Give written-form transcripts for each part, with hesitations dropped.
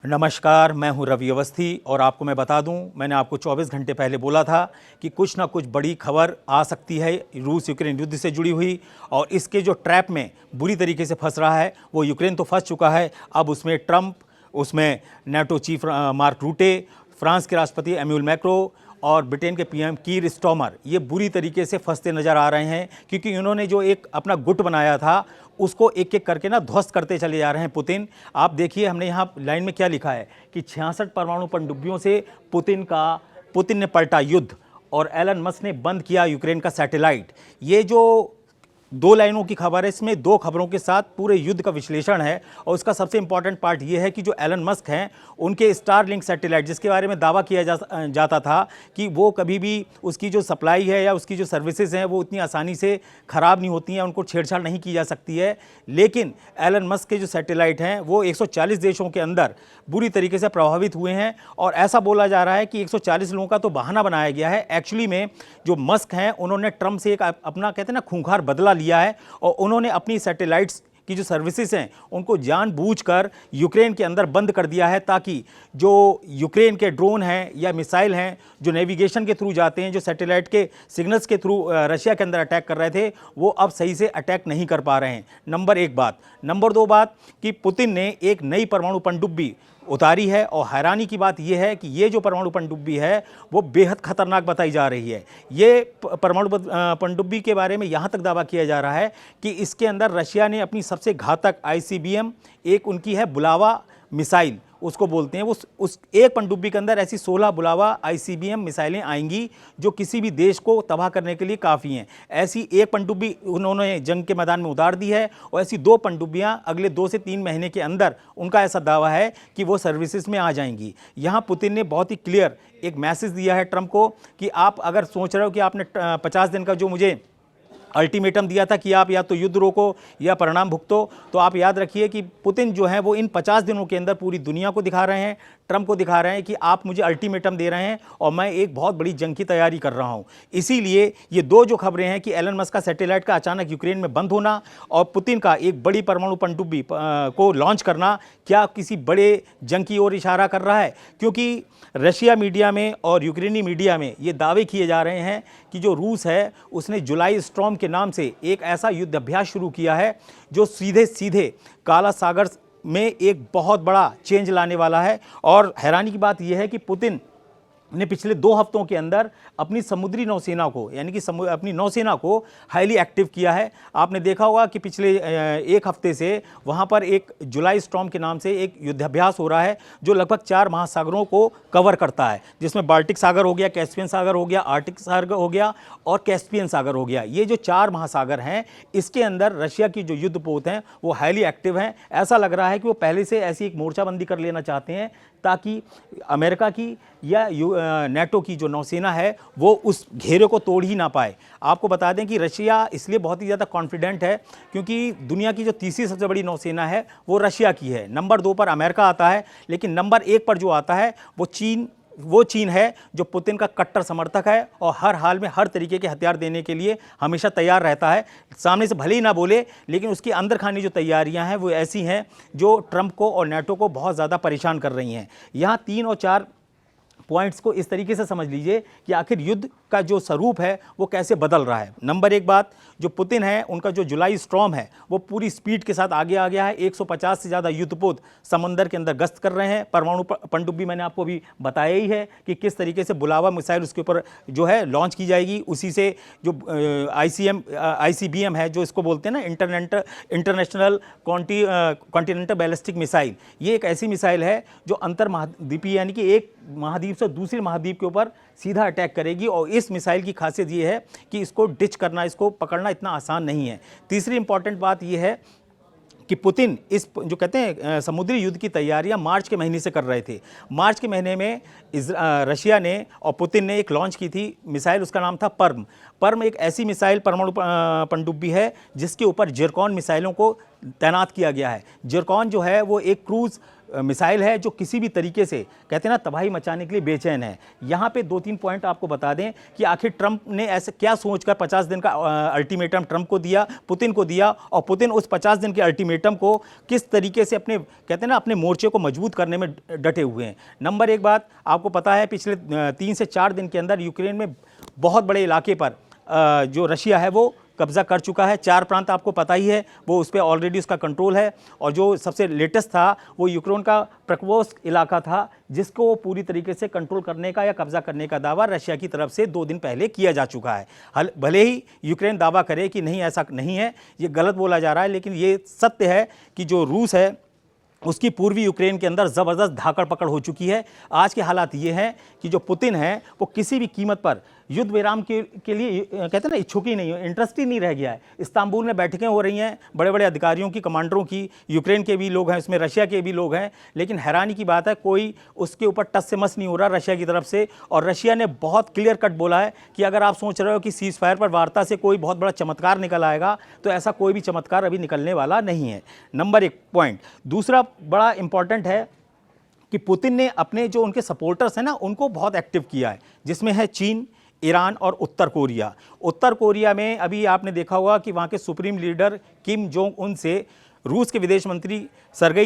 नमस्कार, मैं हूं रवि अवस्थी और आपको मैं बता दूं, मैंने आपको 24 घंटे पहले बोला था कि कुछ ना कुछ बड़ी खबर आ सकती है रूस यूक्रेन युद्ध से जुड़ी हुई। और इसके जो ट्रैप में बुरी तरीके से फंस रहा है वो यूक्रेन तो फंस चुका है, अब उसमें ट्रंप, उसमें नाटो चीफ मार्क रूटे, फ्रांस के राष्ट्रपति एम्यूल मैक्रो और ब्रिटेन के पीएम कीर स्टॉमर ये बुरी तरीके से फंसते नज़र आ रहे हैं, क्योंकि इन्होंने जो एक अपना गुट बनाया था उसको एक एक करके ना ध्वस्त करते चले जा रहे हैं पुतिन। आप देखिए, हमने यहाँ लाइन में क्या लिखा है कि 66 परमाणु पनडुब्बियों से पुतिन ने पलटा युद्ध और एलन मस्क ने बंद किया यूक्रेन का सैटेलाइट। ये जो दो लाइनों की खबर है, इसमें दो खबरों के साथ पूरे युद्ध का विश्लेषण है। और उसका सबसे इंपॉर्टेंट पार्ट ये है कि जो एलन मस्क हैं, उनके स्टारलिंक सैटेलाइट, जिसके बारे में दावा किया जाता था कि वो कभी भी उसकी जो सप्लाई है या उसकी जो सर्विसेज हैं वो इतनी आसानी से ख़राब नहीं होती हैं, उनको छेड़छाड़ नहीं की जा सकती है, लेकिन एलन मस्क के जो सैटेलाइट हैं वो 140 देशों के अंदर बुरी तरीके से प्रभावित हुए हैं। और ऐसा बोला जा रहा है कि 140 लोगों का तो बहाना बनाया गया है। एक्चुअली में जो मस्क हैं उन्होंने ट्रंप से एक अपना कहते हैं ना खूंखार बदला लिया है और उन्होंने अपनी सैटेलाइट्स की जो सर्विसेज हैं उनको जानबूझकर यूक्रेन के अंदर बंद कर दिया है, ताकि जो यूक्रेन के ड्रोन हैं या मिसाइल हैं जो नेविगेशन के थ्रू जाते हैं, जो सैटेलाइट के सिग्नल्स के थ्रू रशिया के अंदर अटैक कर रहे थे, वो अब सही से अटैक नहीं कर पा रहे हैं। नंबर एक बात। नंबर दो बात कि पुतिन ने एक नई परमाणु पनडुब्बी उतारी है और हैरानी की बात यह है कि ये जो परमाणु पनडुब्बी है वो बेहद खतरनाक बताई जा रही है। ये परमाणु पनडुब्बी के बारे में यहाँ तक दावा किया जा रहा है कि इसके अंदर रशिया ने अपनी सबसे घातक ICBM, एक उनकी है बुलावा मिसाइल उसको बोलते हैं, उस एक पनडुब्बी के अंदर ऐसी 16 बुलावा ICBM मिसाइलें आएंगी जो किसी भी देश को तबाह करने के लिए काफ़ी हैं। ऐसी एक पनडुब्बी उन्होंने जंग के मैदान में उतार दी है और ऐसी 2 पनडुब्बियां अगले 2 से 3 महीने के अंदर उनका ऐसा दावा है कि वो सर्विसेज में आ जाएंगी। यहाँ पुतिन ने बहुत ही क्लियर एक मैसेज दिया है ट्रंप को कि आप अगर सोच रहे हो कि आपने 50 दिन का जो मुझे अल्टीमेटम दिया था कि आप या तो युद्ध रोको या परिणाम भुगतो, तो आप याद रखिए कि पुतिन जो है वो इन 50 दिनों के अंदर पूरी दुनिया को दिखा रहे हैं, ट्रंप को दिखा रहे हैं कि आप मुझे अल्टीमेटम दे रहे हैं और मैं एक बहुत बड़ी जंग की तैयारी कर रहा हूं। इसीलिए ये दो जो खबरें हैं कि एलन मस्क का सैटेलाइट का अचानक यूक्रेन में बंद होना और पुतिन का एक बड़ी परमाणु पनडुब्बी को लॉन्च करना, क्या किसी बड़े जंग की ओर इशारा कर रहा है? क्योंकि रशिया मीडिया में और यूक्रेनी मीडिया में ये दावे किए जा रहे हैं कि जो रूस है उसने जुलाई स्टॉर्म के नाम से एक ऐसा युद्ध अभ्यास शुरू किया है जो सीधे सीधे काला सागर में एक बहुत बड़ा चेंज लाने वाला है। और हैरानी की बात यह है कि पुतिन ने पिछले 2 हफ्तों के अंदर अपनी समुद्री नौसेना को, यानी कि अपनी नौसेना को हाईली एक्टिव किया है। आपने देखा होगा कि पिछले 1 हफ्ते से वहाँ पर एक जुलाई स्टॉर्म के नाम से एक युद्धाभ्यास हो रहा है जो लगभग 4 महासागरों को कवर करता है, जिसमें बाल्टिक सागर हो गया, कैस्पियन सागर हो गया, आर्टिक सागर हो गया और कैस्पियन सागर हो गया। ये जो 4 महासागर हैं इसके अंदर रशिया की जो युद्धपोत हैं वो हाईली एक्टिव हैं। ऐसा लग रहा है कि वो पहले से ऐसी एक मोर्चाबंदी कर लेना चाहते हैं ताकि अमेरिका की या नाटो की जो नौसेना है वो उस घेरे को तोड़ ही ना पाए। आपको बता दें कि रशिया इसलिए बहुत ही ज़्यादा कॉन्फिडेंट है क्योंकि दुनिया की जो तीसरी सबसे बड़ी नौसेना है वो रशिया की है। नंबर 2 पर अमेरिका आता है, लेकिन नंबर 1 पर जो आता है वो चीन है, जो पुतिन का कट्टर समर्थक है और हर हाल में हर तरीके के हथियार देने के लिए हमेशा तैयार रहता है। सामने से भले ही ना बोले, लेकिन उसकी अंदर खानी जो तैयारियां हैं वो ऐसी हैं जो ट्रंप को और नाटो को बहुत ज़्यादा परेशान कर रही हैं। यहाँ 3 और 4 पॉइंट्स को इस तरीके से समझ लीजिए कि आखिर युद्ध का जो स्वरूप है वो कैसे बदल रहा है। नंबर 1 बात, जो पुतिन है उनका जो जुलाई स्टॉर्म है वो पूरी स्पीड के साथ आगे आ गया है। 150 से ज़्यादा युद्धपोत समंदर के अंदर गश्त कर रहे हैं। परमाणु पनडुब्बी मैंने आपको भी बताया ही है कि किस तरीके से बुलावा मिसाइल उसके ऊपर जो है लॉन्च की जाएगी। उसी से जो ICBM है, जो इसको बोलते हैं ना इंटरनेशनल कॉन्टिनेंटल बैलिस्टिक मिसाइल, ये एक ऐसी मिसाइल है जो अंतर महाद्वीपीय यानी कि एक महाद्वीप से दूसरे महाद्वीप के ऊपर सीधा अटैक करेगी। और इस मिसाइल की खासियत ये है कि इसको डिच करना, इसको पकड़ना इतना आसान नहीं है। तीसरी इंपॉर्टेंट बात यह है कि पुतिन इस जो कहते हैं समुद्री युद्ध की तैयारियां मार्च के महीने से कर रहे थे। मार्च के महीने में रशिया ने और पुतिन ने एक लॉन्च की थी मिसाइल, उसका नाम था पर्म एक ऐसी मिसाइल परमाणु पनडुब्बी है जिसके ऊपर जिरकॉन मिसाइलों को तैनात किया गया है। जिरकॉन जो है वो एक क्रूज मिसाइल है जो किसी भी तरीके से कहते हैं ना तबाही मचाने के लिए बेचैन है। यहाँ पे 2-3 पॉइंट आपको बता दें कि आखिर ट्रंप ने ऐसे क्या सोचकर 50 दिन का अल्टीमेटम ट्रंप को दिया, पुतिन को दिया, और पुतिन उस 50 दिन के अल्टीमेटम को किस तरीके से अपने कहते हैं ना अपने मोर्चे को मजबूत करने में डटे हुए हैं। नंबर एक बात आपको पता है, पिछले 3 से 4 दिन के अंदर यूक्रेन में बहुत बड़े इलाके पर जो रशिया है वो कब्जा कर चुका है। 4 प्रांत आपको पता ही है, वो उस पर ऑलरेडी उसका कंट्रोल है। और जो सबसे लेटेस्ट था वो यूक्रेन का प्रकोव्स्क इलाका था, जिसको पूरी तरीके से कंट्रोल करने का या कब्जा करने का दावा रशिया की तरफ से 2 दिन पहले किया जा चुका है। भले ही यूक्रेन दावा करे कि नहीं ऐसा नहीं है, ये गलत बोला जा रहा है, लेकिन ये सत्य है कि जो रूस है उसकी पूर्वी यूक्रेन के अंदर ज़बरदस्त धाकड़ पकड़ हो चुकी है। आज के हालात ये हैं कि जो पुतिन है वो किसी भी कीमत पर युद्ध विराम के लिए कहते हैं ना इच्छुक ही नहीं है, इंटरेस्ट ही नहीं रह गया है। इस्तांबुल में बैठकें हो रही हैं बड़े बड़े अधिकारियों की, कमांडरों की, यूक्रेन के भी लोग हैं, उसमें रशिया के भी लोग हैं, लेकिन हैरानी की बात है कोई उसके ऊपर टस से मस नहीं हो रहा रशिया की तरफ से। और रशिया ने बहुत क्लियर कट बोला है कि अगर आप सोच रहे हो कि सीज़ फायर पर वार्ता से कोई बहुत बड़ा चमत्कार निकल आएगा, तो ऐसा कोई भी चमत्कार अभी निकलने वाला नहीं है। Number 1 point. दूसरा बड़ा इंपॉर्टेंट है कि पुतिन ने अपने जो उनके सपोर्टर्स हैं ना उनको बहुत एक्टिव किया है, जिसमें है चीन, ईरान और उत्तर कोरिया। उत्तर कोरिया में अभी आपने देखा होगा कि वहाँ के supreme leader Kim Jong Un से रूस के विदेश मंत्री सरगई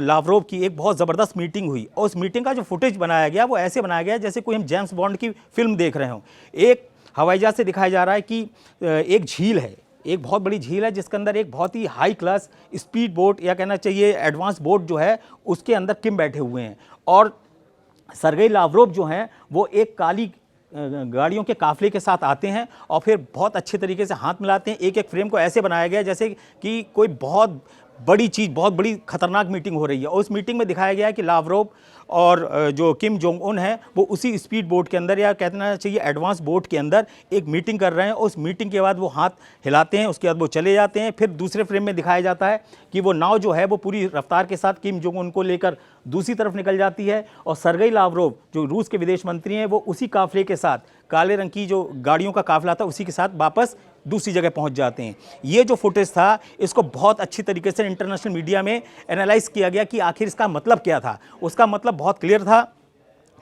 लावरोव की एक बहुत ज़बरदस्त मीटिंग हुई, और उस मीटिंग का जो फुटेज बनाया गया वो ऐसे बनाया गया जैसे कोई हम जेम्स बॉन्ड की फिल्म देख रहे हों। एक हवाई जहाज़ से दिखाया जा रहा है कि एक झील है, एक बहुत बड़ी झील है जिसके अंदर एक बहुत ही हाई क्लास स्पीड बोट या कहना चाहिए एडवांस बोट जो है उसके अंदर किम बैठे हुए हैं, और सरगई लावरोव जो हैं वो एक काली गाड़ियों के काफिले के साथ आते हैं और फिर बहुत अच्छे तरीके से हाथ मिलाते हैं। एक एक फ्रेम को ऐसे बनाया गया जैसे कि कोई बहुत बड़ी चीज़, बहुत बड़ी खतरनाक मीटिंग हो रही है। और उस मीटिंग में दिखाया गया है कि लावरोव और जो किम जोंग उन है वो उसी स्पीड बोट के अंदर या कहना चाहिए एडवांस बोट के अंदर एक मीटिंग कर रहे हैं। उस मीटिंग के बाद वो हाथ हिलाते हैं, उसके बाद वो चले जाते हैं। फिर दूसरे फ्रेम में दिखाया जाता है कि वो नाव जो है वो पूरी रफ्तार के साथ किम जोंग उन को लेकर दूसरी तरफ निकल जाती है, और सरगई लावरोव जो रूस के विदेश मंत्री हैं वो उसी काफिले के साथ, काले रंग की जो गाड़ियों का काफिला था उसी के साथ वापस दूसरी जगह पहुंच जाते हैं। ये जो फुटेज था इसको बहुत अच्छी तरीके से इंटरनेशनल मीडिया में एनालाइज किया गया कि आखिर इसका मतलब क्या था। उसका मतलब बहुत क्लियर था।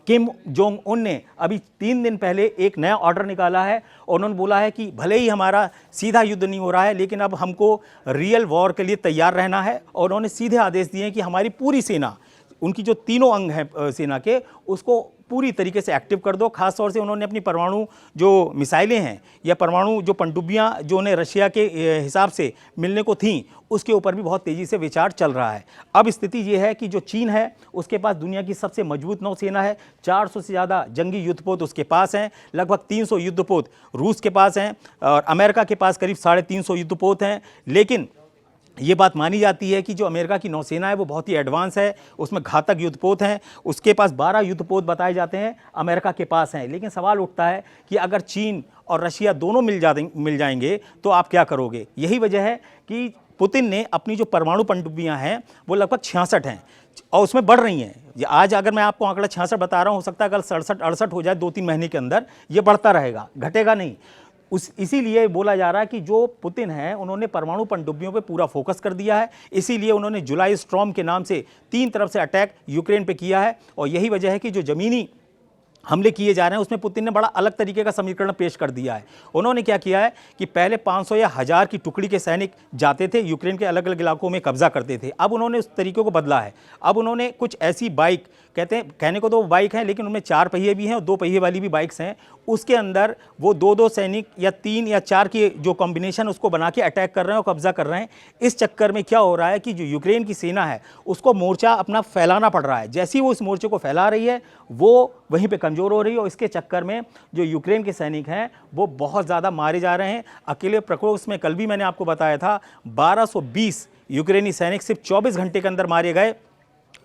किम जोंग उन ने अभी 3 दिन पहले एक नया ऑर्डर निकाला है, और उन्होंने बोला है कि भले ही हमारा सीधा युद्ध नहीं हो रहा है, लेकिन अब हमको रियल वॉर के लिए तैयार रहना है। और उन्होंने सीधे आदेश दिए हैं कि हमारी पूरी सेना, उनकी जो तीनों अंग हैं सेना के, उसको पूरी तरीके से एक्टिव कर दो। खास तौर से उन्होंने अपनी परमाणु जो मिसाइलें हैं या परमाणु जो पनडुब्बियां जो उन्हें रशिया के हिसाब से मिलने को थीं, उसके ऊपर भी बहुत तेज़ी से विचार चल रहा है। अब स्थिति ये है कि जो चीन है उसके पास दुनिया की सबसे मजबूत नौसेना है, 400 से ज़्यादा जंगी युद्धपोत उसके पास हैं, लगभग 300 युद्धपोत रूस के पास हैं, और अमेरिका के पास करीब 350 युद्धपोत हैं। लेकिन ये बात मानी जाती है कि जो अमेरिका की नौसेना है वो बहुत ही एडवांस है, उसमें घातक युद्धपोत हैं। उसके पास 12 युद्धपोत बताए जाते हैं अमेरिका के पास हैं। लेकिन सवाल उठता है कि अगर चीन और रशिया दोनों मिल जाएंगे तो आप क्या करोगे। यही वजह है कि पुतिन ने अपनी जो परमाणु पनडुब्बियां हैं वो लगभग 66 हैं और उसमें बढ़ रही हैं। आज अगर मैं आपको आंकड़ा 66 बता रहा हूँ, हो सकता है कल 67-68 हो जाए 2-3 महीने के अंदर। ये बढ़ता रहेगा, घटेगा नहीं। इसीलिए बोला जा रहा है कि जो पुतिन है उन्होंने परमाणु पनडुब्बियों पे पूरा फोकस कर दिया है। इसीलिए उन्होंने जुलाई स्टॉर्म के नाम से 3 तरफ से अटैक यूक्रेन पे किया है, और यही वजह है कि जो ज़मीनी हमले किए जा रहे हैं उसमें पुतिन ने बड़ा अलग तरीके का समीकरण पेश कर दिया है। उन्होंने क्या किया है कि पहले 500 या 1000 की टुकड़ी के सैनिक जाते थे यूक्रेन के अलग अलग इलाकों में कब्जा करते थे। अब उन्होंने उस तरीके को बदला है। अब उन्होंने कुछ ऐसी बाइक, कहने को तो बाइक हैं लेकिन उनमें 4 पहिए भी हैं और 2 पहिए वाली भी बाइक्स हैं, उसके अंदर वो 2-2 सैनिक या 3 या 4 की जो कॉम्बिनेशन उसको बना के अटैक कर रहे हैं और कब्जा कर रहे हैं। इस चक्कर में क्या हो रहा है कि जो यूक्रेन की सेना है उसको मोर्चा अपना फैलाना पड़ रहा है। जैसे ही वो इस मोर्चे को फैला रही है वो वहीं पे कमज़ोर हो रही है, और इसके चक्कर में जो यूक्रेन के सैनिक हैं वो बहुत ज़्यादा मारे जा रहे हैं। अकेले प्रकोव्स्क में कल भी मैंने आपको बताया था 1220 यूक्रेनी सैनिक सिर्फ 24 घंटे के अंदर मारे गए,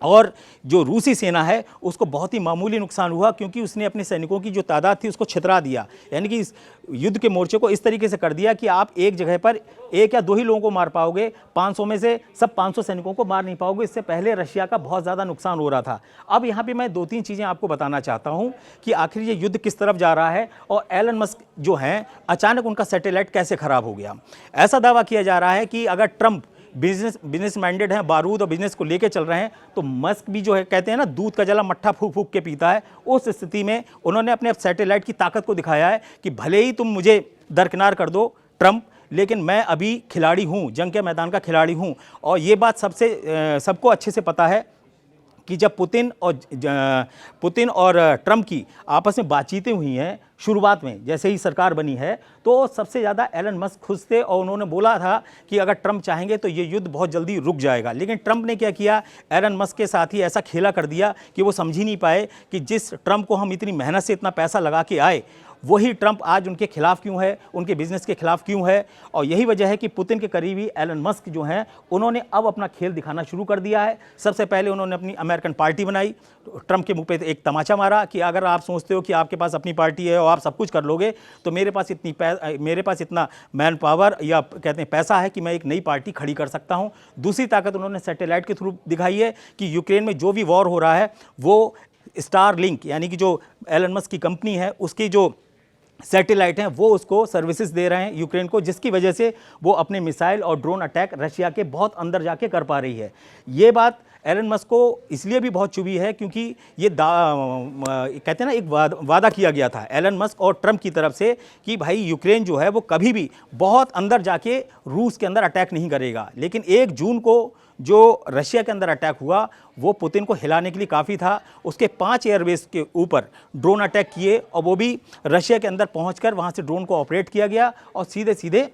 और जो रूसी सेना है उसको बहुत ही मामूली नुकसान हुआ क्योंकि उसने अपने सैनिकों की जो तादाद थी उसको छितरा दिया। यानी कि इस युद्ध के मोर्चे को इस तरीके से कर दिया कि आप एक जगह पर 1 या 2 ही लोगों को मार पाओगे, 500 में से सब 500 सैनिकों को मार नहीं पाओगे। इससे पहले रशिया का बहुत ज़्यादा नुकसान हो रहा था। अब यहाँ पे मैं 2-3 चीज़ें आपको बताना चाहता हूँ कि आखिर ये युद्ध किस तरफ जा रहा है, और एलन मस्क जो हैं अचानक उनका सैटेलाइट कैसे ख़राब हो गया। ऐसा दावा किया जा रहा है कि अगर ट्रंप बिजनेस बिजनेस माइंडेड हैं, बारूद और बिजनेस को लेके चल रहे हैं, तो मस्क भी जो है कहते हैं ना दूध का जला मट्ठा फूक फूक के पीता है। उस स्थिति में उन्होंने अपने सैटेलाइट की ताकत को दिखाया है कि भले ही तुम मुझे दरकिनार कर दो ट्रंप, लेकिन मैं अभी खिलाड़ी हूँ, जंग के मैदान का खिलाड़ी हूँ। और ये बात सबको अच्छे से पता है कि जब पुतिन और ट्रंप की आपस में बातचीतें हुई हैं शुरुआत में, जैसे ही सरकार बनी है, तो सबसे ज़्यादा एलन मस्क खुश थे और उन्होंने बोला था कि अगर ट्रंप चाहेंगे तो ये युद्ध बहुत जल्दी रुक जाएगा। लेकिन ट्रंप ने क्या किया, एलन मस्क के साथ ही ऐसा खेला कर दिया कि वो समझ ही नहीं पाए कि जिस ट्रंप को हम इतनी मेहनत से इतना पैसा लगा के आए, वही ट्रंप आज उनके खिलाफ क्यों है, उनके बिजनेस के खिलाफ क्यों है। और यही वजह है कि पुतिन के करीबी एलन मस्क जो हैं, उन्होंने अब अपना खेल दिखाना शुरू कर दिया है। सबसे पहले उन्होंने अपनी अमेरिकन पार्टी बनाई, ट्रंप के मुंह पे एक तमाचा मारा कि अगर आप सोचते हो कि आपके पास अपनी पार्टी है और आप सब कुछ कर लोगे, तो मेरे पास इतना मैन पावर या कहते हैं पैसा है कि मैं एक नई पार्टी खड़ी कर सकता हूं। दूसरी ताकत उन्होंने सैटेलाइट के थ्रू दिखाई है कि यूक्रेन में जो भी वॉर हो रहा है, वो स्टारलिंक यानी कि जो एलन मस्क की कंपनी है, उसकी जो सैटेलाइट हैं वो उसको सर्विसेज दे रहे हैं यूक्रेन को, जिसकी वजह से वो अपने मिसाइल और ड्रोन अटैक रशिया के बहुत अंदर जाके कर पा रही है। ये बात एलन मस्क को इसलिए भी बहुत चुभी है क्योंकि ये कहते हैं ना एक वादा किया गया था एलन मस्क और ट्रंप की तरफ से कि भाई यूक्रेन जो है वो कभी भी बहुत अंदर जाके रूस के अंदर अटैक नहीं करेगा। लेकिन 1 जून को जो रशिया के अंदर अटैक हुआ वो पुतिन को हिलाने के लिए काफ़ी था। उसके 5 एयरबेस के ऊपर ड्रोन अटैक किए और वो भी रशिया के अंदर पहुंचकर वहां से ड्रोन को ऑपरेट किया गया और सीधे सीधे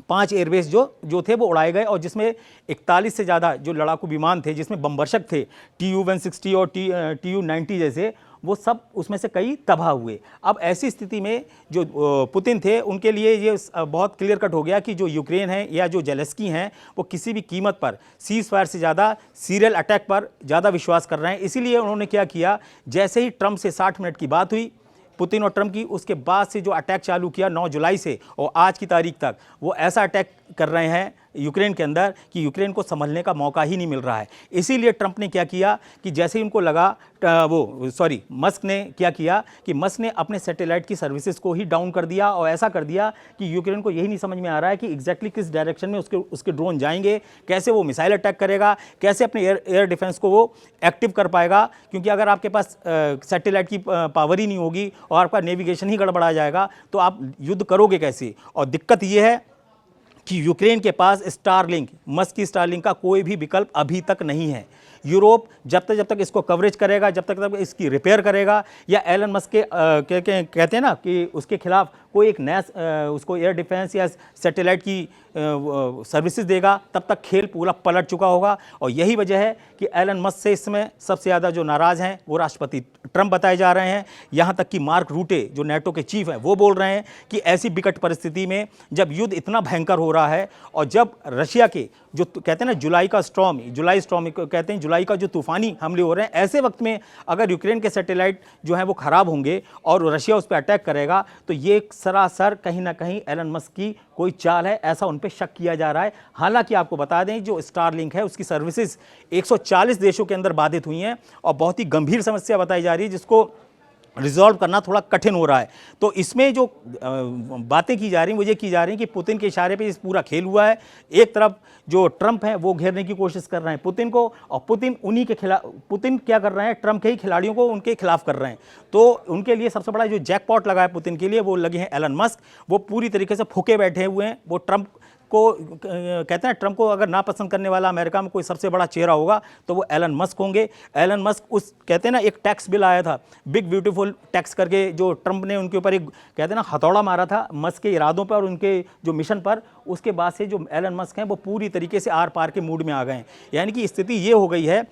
5 एयरबेस जो थे वो उड़ाए गए, और जिसमें 41 से ज़्यादा जो लड़ाकू विमान थे, जिसमें बमवर्षक थे TU-160 और TU-90 जैसे, वो सब उसमें से कई तबाह हुए। अब ऐसी स्थिति में जो पुतिन थे उनके लिए ये बहुत क्लियर कट हो गया कि जो यूक्रेन है या जो जेलेस्की हैं वो किसी भी कीमत पर सीज फायर से ज़्यादा सीरियल अटैक पर ज़्यादा विश्वास कर रहे हैं। इसीलिए उन्होंने क्या किया, जैसे ही ट्रंप से 60 मिनट की बात हुई पुतिन और ट्रंप की, उसके बाद से जो अटैक चालू किया 9 जुलाई से और आज की तारीख तक, वो ऐसा अटैक कर रहे हैं यूक्रेन के अंदर कि यूक्रेन को संभलने का मौका ही नहीं मिल रहा है। इसीलिए ट्रंप ने क्या किया कि जैसे ही उनको लगा मस्क ने क्या किया कि मस्क ने अपने सैटेलाइट की सर्विसेज को ही डाउन कर दिया और ऐसा कर दिया कि यूक्रेन को यही नहीं समझ में आ रहा है कि एग्जैक्टली किस डायरेक्शन में उसके ड्रोन जाएंगे, कैसे वो मिसाइल अटैक करेगा, कैसे अपने एयर डिफेंस को वो एक्टिव कर पाएगा। क्योंकि अगर आपके पास सैटेलाइट की पावर ही नहीं होगी और आपका नेविगेशन ही गड़बड़ा जाएगा तो आप युद्ध करोगे कैसे। और दिक्कत ये है कि यूक्रेन के पास स्टारलिंक, मस्क की स्टारलिंक का कोई भी विकल्प अभी तक नहीं है। यूरोप जब तक इसको कवरेज करेगा, जब तक इसकी रिपेयर करेगा, या एलन मस्क के कहते हैं ना कि उसके खिलाफ कोई एक नया उसको एयर डिफेंस या सैटेलाइट की सर्विसेज देगा, तब तक खेल पूरा पलट चुका होगा। और यही वजह है कि एलन मस्क से इस समय सबसे ज़्यादा जो नाराज़ हैं वो राष्ट्रपति ट्रंप बताए जा रहे हैं। यहाँ तक कि मार्क रूटे जो नेटो के चीफ हैं वो बोल रहे हैं कि ऐसी विकट परिस्थिति में जब युद्ध इतना भयंकर हो रहा है और जब रशिया के जो कहते हैं ना जुलाई स्टॉर्म कहते हैं, जुलाई का जो तूफानी हमले हो रहे हैं, ऐसे वक्त में अगर यूक्रेन के सैटेलाइट जो है वो ख़राब होंगे और रशिया उस पर अटैक करेगा तो ये सरासर कहीं ना कहीं एलन मस्क की कोई चाल है, ऐसा उन पे शक किया जा रहा है। हालांकि आपको बता दें जो स्टारलिंक है उसकी सर्विसेज 140 देशों के अंदर बाधित हुई हैं और बहुत ही गंभीर समस्या बताई जा रही है जिसको रिजॉल्व करना थोड़ा कठिन हो रहा है। तो इसमें जो बातें की जा रही हैं वो ये की जा रही हैं कि पुतिन के इशारे पे इस पूरा खेल हुआ है। एक तरफ जो ट्रंप हैं वो घेरने की कोशिश कर रहे हैं पुतिन को, और पुतिन उन्हीं के खिलाफ, पुतिन क्या कर रहे हैं, ट्रंप के ही खिलाड़ियों को उनके खिलाफ कर रहे हैं। तो उनके लिए सबसे बड़ा जो जैकपॉट लगा है पुतिन के लिए वो लगे हैं एलन मस्क। वो पूरी तरीके से फूके बैठे हुए हैं। वो ट्रंप को कहते हैं ट्रंप को अगर नापसंद करने वाला अमेरिका में कोई सबसे बड़ा चेहरा होगा तो वो एलन मस्क होंगे। एलन मस्क उस कहते हैं ना एक टैक्स बिल आया था बिग ब्यूटीफुल टैक्स करके, जो ट्रंप ने उनके ऊपर एक कहते हैं ना हथौड़ा मारा था मस्क के इरादों पर और उनके जो मिशन पर। उसके बाद से जो एलन मस्क हैं वो पूरी तरीके से आर पार के मूड में आ गए हैं। यानी कि स्थिति ये हो गई है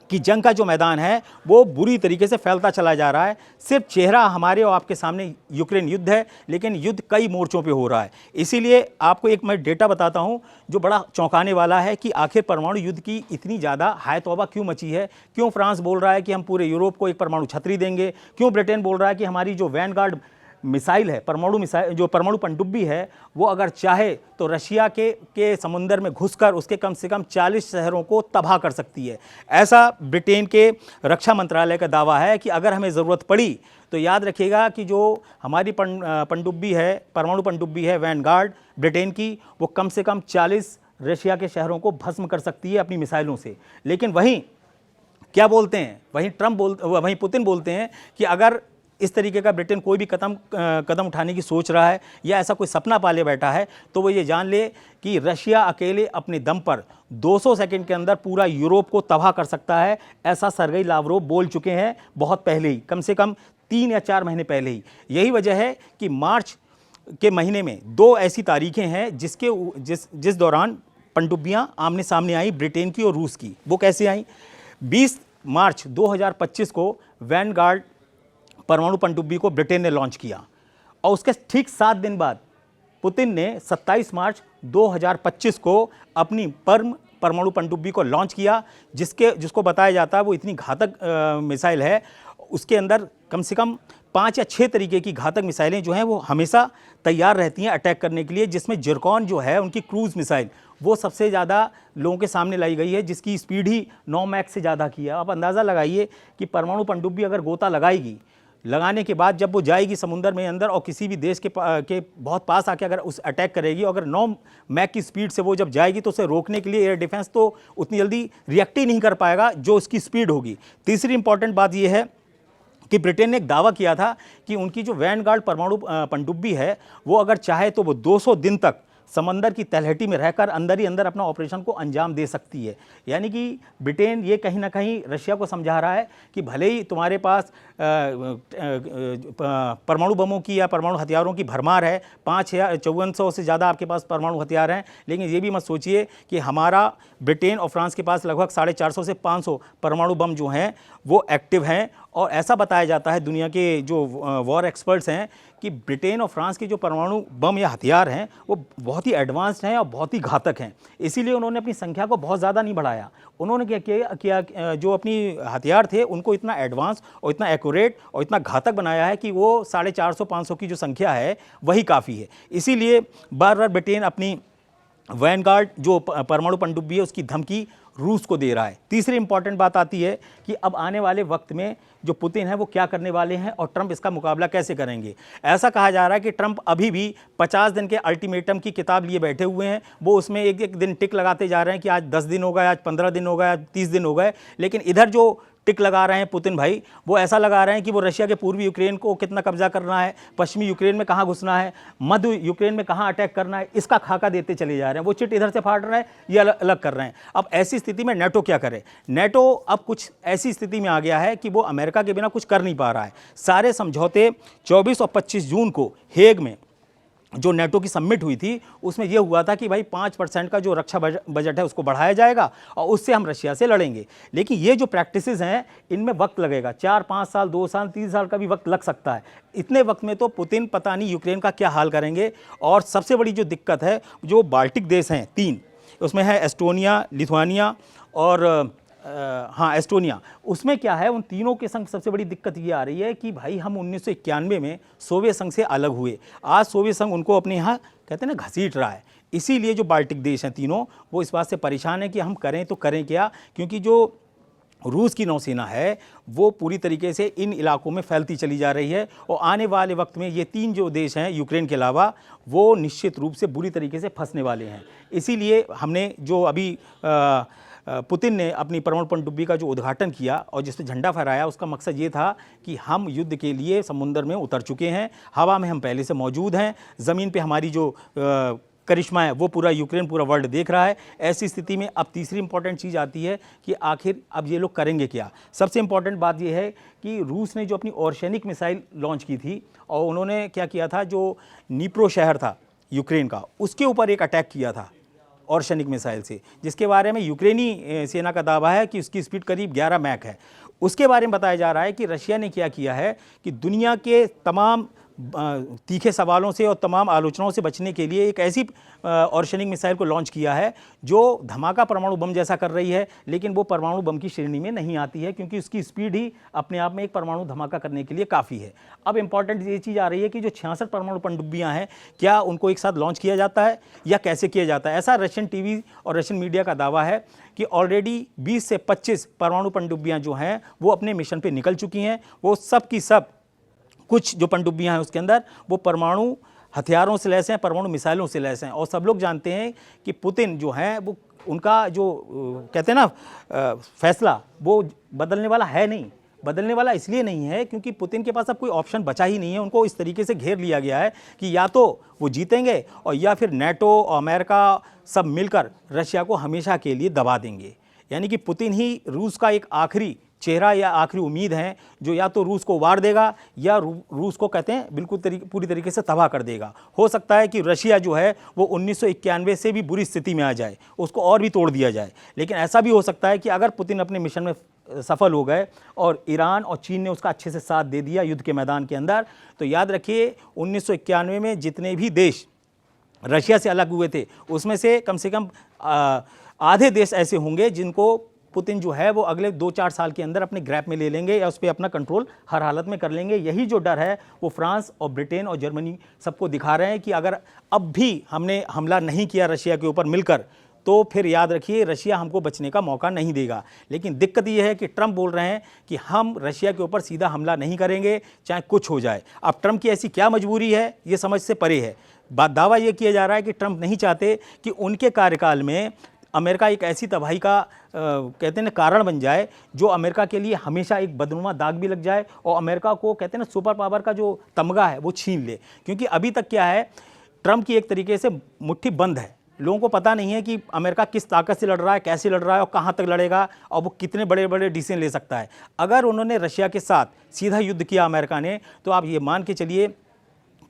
कि जंग का जो मैदान है वो बुरी तरीके से फैलता चला जा रहा है। सिर्फ चेहरा हमारे और आपके सामने यूक्रेन युद्ध है, लेकिन युद्ध कई मोर्चों पे हो रहा है। इसीलिए आपको एक मैं डेटा बताता हूं जो बड़ा चौंकाने वाला है कि आखिर परमाणु युद्ध की इतनी ज़्यादा हाय तौबा क्यों मची है। क्यों फ्रांस बोल रहा है कि हम पूरे यूरोप को एक परमाणु छतरी देंगे, क्यों ब्रिटेन बोल रहा है कि हमारी जो वैनगार्ड मिसाइल है, परमाणु मिसाइल जो परमाणु पनडुब्बी है, वो अगर चाहे तो रशिया के समुंदर में घुसकर उसके कम से कम 40 शहरों को तबाह कर सकती है। ऐसा ब्रिटेन के रक्षा मंत्रालय का दावा है कि अगर हमें ज़रूरत पड़ी तो याद रखिएगा कि जो हमारी पनडुब्बी है, परमाणु पनडुब्बी है वैनगार्ड ब्रिटेन की, वो कम से कम 40 रशिया के शहरों को भस्म कर सकती है अपनी मिसाइलों से। लेकिन वहीं क्या बोलते हैं, वहीं पुतिन बोलते हैं कि अगर इस तरीके का ब्रिटेन कोई भी कदम उठाने की सोच रहा है या ऐसा कोई सपना पाले बैठा है, तो वो ये जान ले कि रशिया अकेले अपने दम पर 200 सेकंड के अंदर पूरा यूरोप को तबाह कर सकता है। ऐसा सर्गेई लावरोव बोल चुके हैं बहुत पहले ही, कम से कम 3 या 4 महीने पहले ही। यही वजह है कि मार्च के महीने में 2 ऐसी तारीखें हैं जिस दौरान पनडुब्बियां आमने सामने आई, ब्रिटेन की और रूस की। वो कैसे आई? 20 मार्च 2025 को वैनगार्ड परमाणु पनडुब्बी को ब्रिटेन ने लॉन्च किया और उसके ठीक 7 दिन बाद पुतिन ने 27 मार्च 2025 को अपनी परमाणु पनडुब्बी को लॉन्च किया, जिसको बताया जाता है वो इतनी घातक मिसाइल है। उसके अंदर कम से कम 5 या 6 तरीके की घातक मिसाइलें जो हैं वो हमेशा तैयार रहती हैं अटैक करने के लिए, जिसमें जिरकॉन जो है उनकी क्रूज़ मिसाइल वो सबसे ज़्यादा लोगों के सामने लाई गई है, जिसकी स्पीड ही 9 मैक से ज़्यादा की है। आप अंदाज़ा लगाइए कि परमाणु पनडुब्बी अगर गोता लगाने के बाद जब वो जाएगी समुद्र में अंदर और किसी भी देश के बहुत पास आके अगर उस अटैक करेगी, अगर 9 मैक की स्पीड से वो जब जाएगी तो उसे रोकने के लिए एयर डिफेंस तो उतनी जल्दी रिएक्ट ही नहीं कर पाएगा जो उसकी स्पीड होगी। तीसरी इंपॉर्टेंट बात ये है कि ब्रिटेन ने एक दावा किया था कि उनकी जो वैनगार्ड परमाणु पनडुब्बी है वो अगर चाहे तो वो 200 दिन तक समंदर की तलहटी में रहकर अंदर ही अंदर अपना ऑपरेशन को अंजाम दे सकती है। यानी कि ब्रिटेन ये कहीं ना कहीं रशिया को समझा रहा है कि भले ही तुम्हारे पास परमाणु बमों की या परमाणु हथियारों की भरमार है, 5400 से ज़्यादा आपके पास परमाणु हथियार हैं, लेकिन ये भी मत सोचिए कि हमारा ब्रिटेन और फ्रांस के पास लगभग 450 से 500 परमाणु बम जो हैं वो एक्टिव हैं। और ऐसा बताया जाता है दुनिया के जो वॉर एक्सपर्ट्स हैं कि ब्रिटेन और फ्रांस के जो परमाणु बम या हथियार हैं वो बहुत ही एडवांस्ड हैं और बहुत ही घातक हैं। इसीलिए उन्होंने अपनी संख्या को बहुत ज़्यादा नहीं बढ़ाया। उन्होंने क्या किया, जो अपनी हथियार थे उनको इतना एडवांस और इतना एक्यूरेट और इतना घातक बनाया है कि वो 450-500 की जो संख्या है वही काफ़ी है। इसीलिए बार बार ब्रिटेन अपनी वैनगार्ड जो परमाणु पनडुब्बी है उसकी धमकी रूस को दे रहा है। तीसरी इंपॉर्टेंट बात आती है कि अब आने वाले वक्त में जो पुतिन है वो क्या करने वाले हैं और ट्रंप इसका मुकाबला कैसे करेंगे। ऐसा कहा जा रहा है कि ट्रंप अभी भी 50 दिन के अल्टीमेटम की किताब लिए बैठे हुए हैं। वो उसमें एक एक दिन टिक लगाते जा रहे हैं कि आज 10 दिन हो गए, आज 15 दिन हो गए, आज 30 दिन हो गए। लेकिन इधर जो टिक लगा रहे हैं पुतिन भाई, वो ऐसा लगा रहे हैं कि वो रशिया के पूर्वी यूक्रेन को कितना कब्जा करना है, पश्चिमी यूक्रेन में कहाँ घुसना है, मध्य यूक्रेन में कहाँ अटैक करना है, इसका खाका देते चले जा रहे हैं। वो चिट इधर से फाड़ रहे हैं, ये अलग कर रहे हैं। अब ऐसी स्थिति में नेटो क्या करे? नेटो अब कुछ ऐसी स्थिति में आ गया है कि वो अमेरिका के बिना कुछ कर नहीं पा रहा है। सारे समझौते 24 और 25 जून को हेग में जो नेटो की समिट हुई थी उसमें यह हुआ था कि भाई 5% का जो रक्षा बजट है उसको बढ़ाया जाएगा और उससे हम रशिया से लड़ेंगे। लेकिन ये जो प्रैक्टिसेस हैं इनमें वक्त लगेगा, 4-5 साल, 2 साल, 3 साल का भी वक्त लग सकता है। इतने वक्त में तो पुतिन पता नहीं यूक्रेन का क्या हाल करेंगे। और सबसे बड़ी जो दिक्कत है, जो बाल्टिक देश हैं 3, उसमें है एस्टोनिया, लिथुआनिया और एस्टोनिया। उसमें क्या है, उन तीनों के संग सबसे बड़ी दिक्कत ये आ रही है कि भाई हम 1991 में सोवियत संघ से अलग हुए, आज सोवियत संघ उनको अपने यहाँ कहते हैं ना घसीट रहा है। इसीलिए जो बाल्टिक देश हैं तीनों, वो इस बात से परेशान है कि हम करें तो करें क्या, क्योंकि जो रूस की नौसेना है वो पूरी तरीके से इन इलाकों में फैलती चली जा रही है। और आने वाले वक्त में ये 3 जो देश हैं यूक्रेन के अलावा, वो निश्चित रूप से बुरी तरीके से फंसने वाले हैं। इसीलिए हमने जो अभी पुतिन ने अपनी परमाणु पनडुब्बी का जो उद्घाटन किया और जिस पर झंडा फहराया, उसका मकसद ये था कि हम युद्ध के लिए समुद्र में उतर चुके हैं, हवा में हम पहले से मौजूद हैं, ज़मीन पे हमारी जो करिश्मा है वो पूरा यूक्रेन, पूरा वर्ल्ड देख रहा है। ऐसी स्थिति में अब तीसरी इंपॉर्टेंट चीज़ आती है कि आखिर अब ये लोग करेंगे क्या। सबसे इंपॉर्टेंट बात ये है कि रूस ने जो अपनी ओर्शेनिक मिसाइल लॉन्च की थी और उन्होंने क्या किया था, जो नीप्रो शहर था यूक्रेन का, उसके ऊपर एक अटैक किया था ओर्शेनिक मिसाइल से, जिसके बारे में यूक्रेनी सेना का दावा है कि उसकी स्पीड करीब 11 मैक है। उसके बारे में बताया जा रहा है कि रशिया ने क्या किया है कि दुनिया के तमाम तीखे सवालों से और तमाम आलोचनाओं से बचने के लिए एक ऐसी ओर्शेनिक मिसाइल को लॉन्च किया है जो धमाका परमाणु बम जैसा कर रही है, लेकिन वो परमाणु बम की श्रेणी में नहीं आती है, क्योंकि उसकी स्पीड ही अपने आप में एक परमाणु धमाका करने के लिए काफ़ी है। अब इंपॉर्टेंट ये चीज़ आ रही है कि जो 66 परमाणु पनडुब्बियाँ हैं, क्या उनको एक साथ लॉन्च किया जाता है या कैसे किया जाता है। ऐसा रशियन टीवी और रशियन मीडिया का दावा है कि ऑलरेडी 20 से 25 परमाणु पनडुब्बियाँ जो हैं वो अपने मिशन पर निकल चुकी हैं। वो सब की सब, कुछ जो पनडुब्बियाँ हैं उसके अंदर वो परमाणु हथियारों से लैस हैं, परमाणु मिसाइलों से लैस हैं। और सब लोग जानते हैं कि पुतिन जो हैं वो उनका जो कहते हैं ना फैसला वो बदलने वाला है नहीं। बदलने वाला इसलिए नहीं है क्योंकि पुतिन के पास अब कोई ऑप्शन बचा ही नहीं है। उनको इस तरीके से घेर लिया गया है कि या तो वो जीतेंगे और या फिर नेटो और अमेरिका सब मिलकर रशिया को हमेशा के लिए दबा देंगे। यानी कि पुतिन ही रूस का एक आखिरी चेहरा या आखिरी उम्मीद है जो या तो रूस को वार देगा या रूस को कहते हैं बिल्कुल पूरी तरीके से तबाह कर देगा। हो सकता है कि रशिया जो है वो 1991 से भी बुरी स्थिति में आ जाए, उसको और भी तोड़ दिया जाए। लेकिन ऐसा भी हो सकता है कि अगर पुतिन अपने मिशन में सफल हो गए और ईरान और चीन ने उसका अच्छे से साथ दे दिया युद्ध के मैदान के अंदर, तो याद रखिए 1991 में जितने भी देश रशिया से अलग हुए थे उसमें से कम आधे देश ऐसे होंगे जिनको पुतिन जो है वो अगले 2-4 साल के अंदर अपने ग्रैप में ले लेंगे या उस पर अपना कंट्रोल हर हालत में कर लेंगे। यही जो डर है वो फ्रांस और ब्रिटेन और जर्मनी सबको दिखा रहे हैं कि अगर अब भी हमने हमला नहीं किया रशिया के ऊपर मिलकर तो फिर याद रखिए रशिया हमको बचने का मौका नहीं देगा। लेकिन दिक्कत यह है कि ट्रंप बोल रहे हैं कि हम रशिया के ऊपर सीधा हमला नहीं करेंगे चाहे कुछ हो जाए। अब ट्रंप की ऐसी क्या मजबूरी है ये समझ से परे है। दावा यह किया जा रहा है कि ट्रंप नहीं चाहते कि उनके कार्यकाल में अमेरिका एक ऐसी तबाही का कहते हैं ना कारण बन जाए जो अमेरिका के लिए हमेशा एक बदनुमा दाग भी लग जाए और अमेरिका को कहते हैं ना सुपर पावर का जो तमगा है वो छीन ले। क्योंकि अभी तक क्या है, ट्रंप की एक तरीके से मुट्ठी बंद है। लोगों को पता नहीं है कि अमेरिका किस ताकत से लड़ रहा है, कैसे लड़ रहा है और कहाँ तक लड़ेगा और वो कितने बड़े बड़े डिसीजन ले सकता है। अगर उन्होंने रशिया के साथ सीधा युद्ध किया अमेरिका ने, तो आप ये मान के चलिए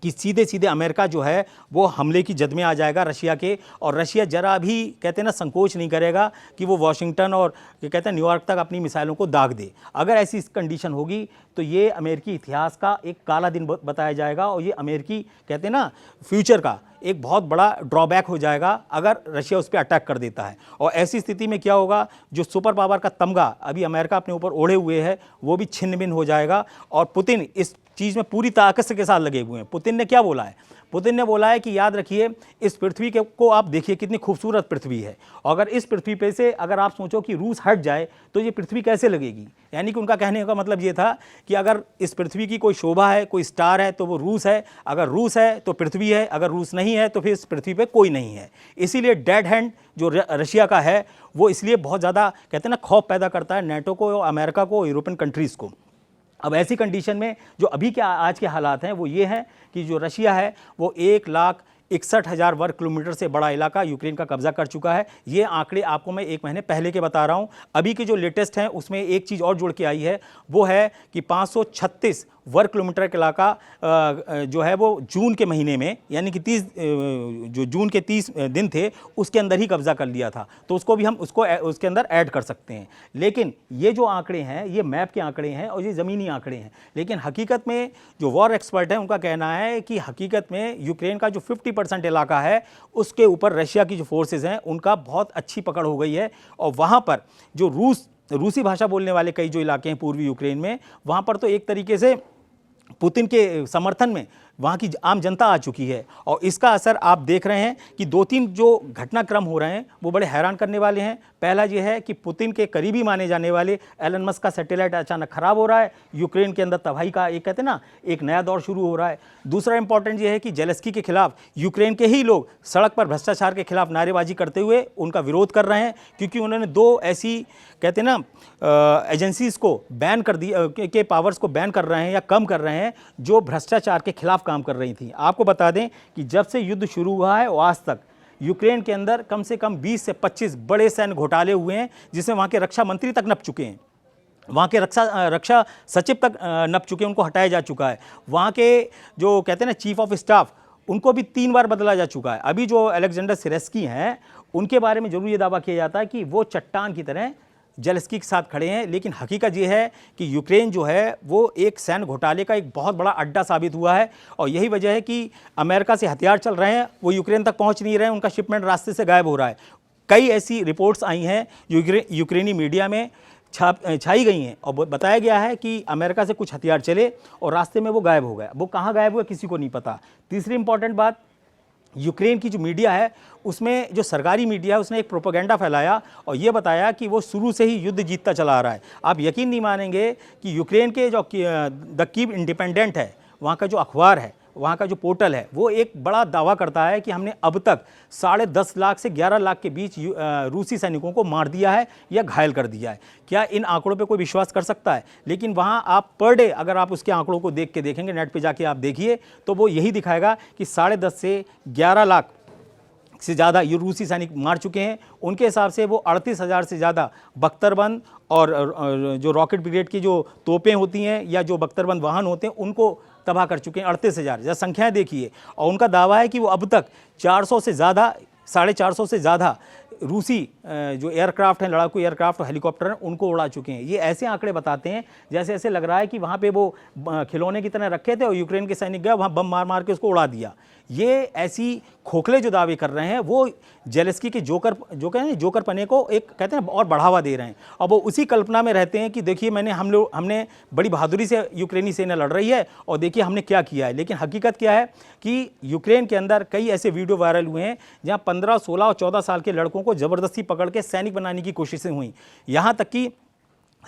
कि सीधे सीधे अमेरिका जो है वो हमले की जद में आ जाएगा रशिया के। और रशिया जरा भी कहते हैं ना संकोच नहीं करेगा कि वो वॉशिंगटन और कहते हैं न्यूयॉर्क तक अपनी मिसाइलों को दाग दे। अगर ऐसी कंडीशन होगी तो ये अमेरिकी इतिहास का एक काला दिन बताया जाएगा और ये अमेरिकी कहते हैं ना फ्यूचर का एक बहुत बड़ा ड्रॉबैक हो जाएगा अगर रशिया उस पर अटैक कर देता है। और ऐसी स्थिति में क्या होगा, जो सुपर पावर का तमगा अभी अमेरिका अपने ऊपर ओढ़े हुए है वो भी छिन्न भिन्न हो जाएगा। और पुतिन इस चीज़ में पूरी ताकत के साथ लगे हुए हैं। पुतिन ने क्या बोला है? पुतिन ने बोला है कि याद रखिए इस पृथ्वी को आप देखिए कितनी खूबसूरत पृथ्वी है, और अगर इस पृथ्वी पे से अगर आप सोचो कि रूस हट जाए तो ये पृथ्वी कैसे लगेगी। यानी कि उनका कहने का मतलब ये था कि अगर इस पृथ्वी की कोई शोभा है, कोई स्टार है तो वो रूस है, अगर रूस है तो पृथ्वी है, अगर रूस नहीं है तो फिर इस पृथ्वी पे कोई नहीं है। इसीलिए डेड हैंड जो रशिया का है वो इसलिए बहुत ज़्यादा कहते हैं ना खौफ पैदा करता है नेटो को, अमेरिका को, यूरोपियन कंट्रीज़ को। अब ऐसी कंडीशन में जो अभी के आज के हालात हैं वो ये हैं कि जो रशिया है वो 1,61,000 वर्ग किलोमीटर से बड़ा इलाका यूक्रेन का कब्जा कर चुका है। ये आंकड़े आपको मैं 1 महीने पहले के बता रहा हूँ। अभी के जो लेटेस्ट हैं उसमें एक चीज़ और जुड़ के आई है, वो है कि 536 वर्ग किलोमीटर का इलाका जो है वो जून के महीने में, यानी कि 30 जो जून के 30 दिन थे उसके अंदर ही कब्जा कर लिया था। तो उसको भी हम उसके अंदर ऐड कर सकते हैं। लेकिन ये जो आंकड़े हैं ये मैप के आंकड़े हैं और ये ज़मीनी आंकड़े हैं। लेकिन हकीकत में जो वॉर एक्सपर्ट हैं उनका कहना है कि हकीकत में यूक्रेन का जो 50% इलाका है उसके ऊपर रशिया की जो फोर्सेज हैं उनका बहुत अच्छी पकड़ हो गई है। और वहाँ पर जो रूसी भाषा बोलने वाले कई जो इलाके हैं पूर्वी यूक्रेन में, वहाँ पर तो एक तरीके से पुतिन के समर्थन में वहाँ की आम जनता आ चुकी है। और इसका असर आप देख रहे हैं कि 2-3 जो घटनाक्रम हो रहे हैं वो बड़े हैरान करने वाले हैं। पहला ये है कि पुतिन के करीबी माने जाने वाले एलन मस्क का सैटेलाइट अचानक खराब हो रहा है, यूक्रेन के अंदर तबाही का एक कहते हैं ना एक नया दौर शुरू हो रहा है। दूसरा इंपॉर्टेंट ये है कि जेलेंस्की के खिलाफ यूक्रेन के ही लोग सड़क पर भ्रष्टाचार के खिलाफ नारेबाजी करते हुए उनका विरोध कर रहे हैं, क्योंकि उन्होंने 2 ऐसी कहते हैं ना एजेंसीज़ को बैन कर दिया के पावर्स को बैन कर रहे हैं या कम कर रहे हैं जो भ्रष्टाचार के खिलाफ काम कर रही थी। आपको बता दें कि जब से युद्ध शुरू हुआ है और आज तक यूक्रेन के अंदर कम से कम 20 से 25 बड़े सैन्य घोटाले हुए हैं, जिसमें वहाँ के रक्षा मंत्री तक नप चुके हैं, वहाँ के रक्षा सचिव तक नप चुके हैं, उनको हटाया जा चुका है। वहाँ के जो कहते हैं ना चीफ ऑफ स्टाफ उनको भी 3 बार बदला जा चुका है। अभी जो अलेक्जेंडर सिरेस्की हैं उनके बारे में जरूर ये दावा किया जाता है कि वो चट्टान की तरह जेलेंस्की के साथ खड़े हैं। लेकिन हकीकत ये है कि यूक्रेन जो है वो एक सैन्य घोटाले का एक बहुत बड़ा अड्डा साबित हुआ है। और यही वजह है कि अमेरिका से हथियार चल रहे हैं वो यूक्रेन तक पहुंच नहीं रहे हैं, उनका शिपमेंट रास्ते से गायब हो रहा है। कई ऐसी रिपोर्ट्स आई हैं यूक्रेनी मीडिया में छाई गई हैं और बताया गया है कि अमेरिका से कुछ हथियार चले और रास्ते में वो गायब हो गया। वो कहाँ गायब हुआ किसी को नहीं पता। तीसरी इंपॉर्टेंट बात, यूक्रेन की जो मीडिया है उसमें जो सरकारी मीडिया है उसने एक प्रोपेगेंडा फैलाया और ये बताया कि वो शुरू से ही युद्ध जीतता चला आ रहा है। आप यकीन नहीं मानेंगे कि यूक्रेन के जो द कीव इंडिपेंडेंट है वहाँ का जो अखबार है वहाँ का जो पोर्टल है वो एक बड़ा दावा करता है कि हमने अब तक 10.5 लाख से 11 लाख के बीच रूसी सैनिकों को मार दिया है या घायल कर दिया है। क्या इन आंकड़ों पे कोई विश्वास कर सकता है? लेकिन वहाँ आप पर डे अगर आप उसके आंकड़ों को देख के देखेंगे, नेट पे जाके आप देखिए, तो वो यही दिखाएगा कि 10.5 से 11 लाख से ज़्यादा ये रूसी सैनिक मार चुके हैं। उनके हिसाब से वो 38,000 से ज़्यादा बख्तरबंद और जो रॉकेट ब्रिगेड की जो तोपें होती हैं या जो बख्तरबंद वाहन होते हैं उनको तबाह कर चुके हैं। 38,000 जब संख्याएँ देखिए, और उनका दावा है कि वो अब तक 400 से ज़्यादा 450 से ज़्यादा रूसी जो एयरक्राफ्ट हैं, लड़ाकू एयरक्राफ्ट और हेलीकॉप्टर हैं, उनको उड़ा चुके हैं। ये ऐसे आंकड़े बताते हैं जैसे ऐसे लग रहा है कि वहाँ पे वो खिलौने की तरह रखे थे और यूक्रेन के सैनिक गए वहाँ बम मार मार के उसको उड़ा दिया। ये ऐसी खोखले जो दावे कर रहे हैं वो जेलेस्की के जोकर पने को एक कहते हैं और बढ़ावा दे रहे हैं। और वो उसी कल्पना में रहते हैं कि देखिए हमने बड़ी बहादुरी से यूक्रेनी सेना लड़ रही है और देखिए हमने क्या किया है। लेकिन हकीकत क्या है कि यूक्रेन के अंदर कई ऐसे वीडियो वायरल हुए हैं जहां 15, 16 और 14 साल के लड़कों को ज़बरदस्ती पकड़ के सैनिक बनाने की कोशिशें हुई। यहाँ तक कि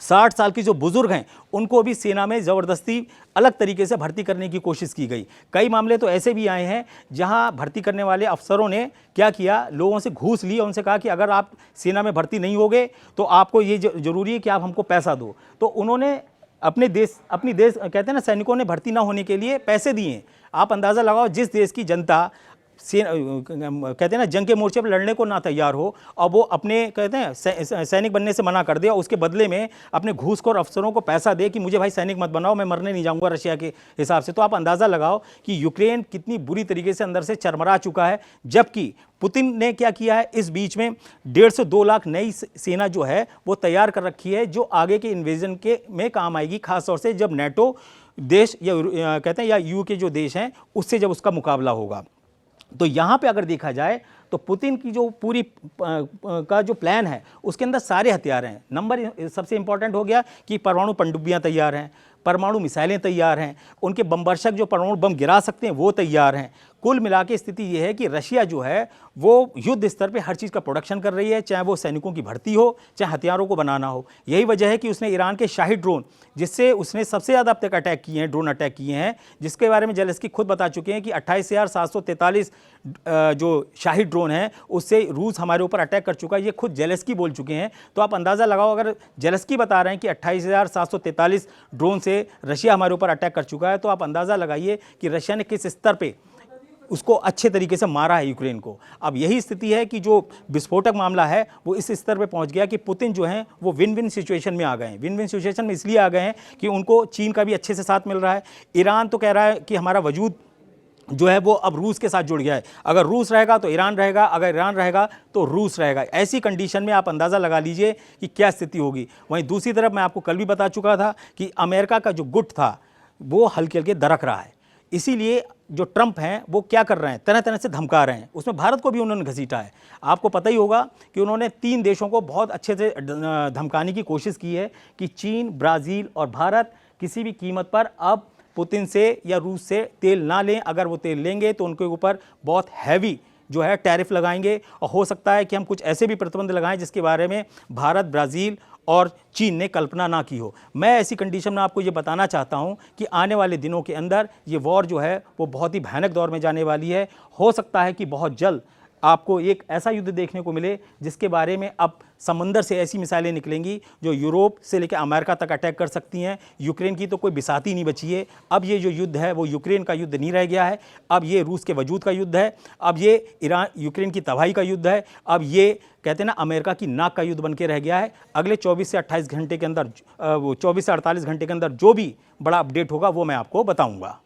60 साल की जो बुजुर्ग हैं उनको भी सेना में ज़बरदस्ती अलग तरीके से भर्ती करने की कोशिश की गई। कई मामले तो ऐसे भी आए हैं जहां भर्ती करने वाले अफसरों ने क्या किया, लोगों से घूस ली और उनसे कहा कि अगर आप सेना में भर्ती नहीं होगे तो आपको ये ज़रूरी है कि आप हमको पैसा दो। तो उन्होंने अपनी देश कहते हैं ना, सैनिकों ने भर्ती ना होने के लिए पैसे दिए। आप अंदाज़ा लगाओ, जिस देश की जनता कहते हैं ना जंग के मोर्चे पर लड़ने को ना तैयार हो और वो अपने कहते हैं सैनिक बनने से मना कर दे और उसके बदले में अपने घूसखोर अफसरों को पैसा दे कि मुझे भाई सैनिक मत बनाओ, मैं मरने नहीं जाऊंगा रशिया के हिसाब से। तो आप अंदाज़ा लगाओ कि यूक्रेन कितनी बुरी तरीके से अंदर से चरमरा चुका है। जबकि पुतिन ने क्या किया है, इस बीच में 1.5 से 2 लाख नई सेना जो है वो तैयार कर रखी है, जो आगे के इन्वेजन के में काम आएगी, खासतौर से जब नेटो देश या कहते हैं या यू के जो देश हैं उससे जब उसका मुकाबला होगा। तो यहाँ पे अगर देखा जाए तो पुतिन की जो पूरी का जो प्लान है उसके अंदर सारे हथियार हैं। नंबर सबसे इंपॉर्टेंट हो गया कि परमाणु पनडुब्बियाँ तैयार हैं, परमाणु मिसाइलें तैयार हैं, उनके बमवर्षक जो परमाणु बम गिरा सकते हैं वो तैयार हैं। कुल मिला के स्थिति ये है कि रशिया जो है वो युद्ध स्तर पे हर चीज़ का प्रोडक्शन कर रही है, चाहे वो सैनिकों की भर्ती हो, चाहे हथियारों को बनाना हो। यही वजह है कि उसने ईरान के शाही ड्रोन, जिससे उसने सबसे ज़्यादा अब तक अटैक किए हैं, ड्रोन अटैक किए हैं, जिसके बारे में जेलेस्की खुद बता चुके हैं कि 28,743 जो शाही ड्रोन हैं उससे रूस हमारे ऊपर अटैक कर चुका है। ये खुद जेलेस्की बोल चुके हैं। तो आप अंदाज़ा लगाओ, अगर जेलेस्की बता रहे हैं कि 28,743 ड्रोन से रशिया हमारे ऊपर अटैक कर चुका है, तो आप अंदाज़ा लगाइए कि रशिया ने किस स्तर पर उसको अच्छे तरीके से मारा है यूक्रेन को। अब यही स्थिति है कि जो विस्फोटक मामला है वो इस स्तर पे पहुंच गया कि पुतिन जो हैं वो विन विन सिचुएशन में आ गए हैं। विन विन सिचुएशन में इसलिए आ गए हैं कि उनको चीन का भी अच्छे से साथ मिल रहा है। ईरान तो कह रहा है कि हमारा वजूद जो है वो अब रूस के साथ जुड़ गया है। अगर रूस रहेगा तो ईरान रहेगा, अगर ईरान रहेगा तो रूस रहेगा। ऐसी कंडीशन में आप अंदाज़ा लगा लीजिए कि क्या स्थिति होगी। वहीं दूसरी तरफ मैं आपको कल भी बता चुका था कि अमेरिका का जो गुट था वो हल्के हल्के दरक रहा है। इसीलिए जो ट्रंप हैं वो क्या कर रहे हैं, तरह तरह से धमका रहे हैं। उसमें भारत को भी उन्होंने घसीटा है। आपको पता ही होगा कि उन्होंने 3 देशों को बहुत अच्छे से धमकाने की कोशिश की है कि चीन, ब्राज़ील और भारत किसी भी कीमत पर अब पुतिन से या रूस से तेल ना लें। अगर वो तेल लेंगे तो उनके ऊपर बहुत हैवी जो है टैरिफ लगाएंगे और हो सकता है कि हम कुछ ऐसे भी प्रतिबंध लगाएं जिसके बारे में भारत, ब्राज़ील और चीन ने कल्पना ना की हो। मैं ऐसी कंडीशन में आपको ये बताना चाहता हूं कि आने वाले दिनों के अंदर ये वॉर जो है वो बहुत ही भयानक दौर में जाने वाली है। हो सकता है कि बहुत जल्द आपको एक ऐसा युद्ध देखने को मिले जिसके बारे में अब समंदर से ऐसी मिसाइलें निकलेंगी जो यूरोप से लेकर अमेरिका तक अटैक कर सकती हैं। यूक्रेन की तो कोई बिसाती नहीं बची है। अब ये जो युद्ध है वो यूक्रेन का युद्ध नहीं रह गया है, अब ये रूस के वजूद का युद्ध है, अब ये यूक्रेन की तबाही का युद्ध है, अब ये कहते हैं ना अमेरिका की नाक का युद्ध बन के रह गया है। अगले 24 से 28 घंटे के अंदर, वो 24 से 48 घंटे के अंदर जो भी बड़ा अपडेट होगा वो मैं आपको बताऊँगा।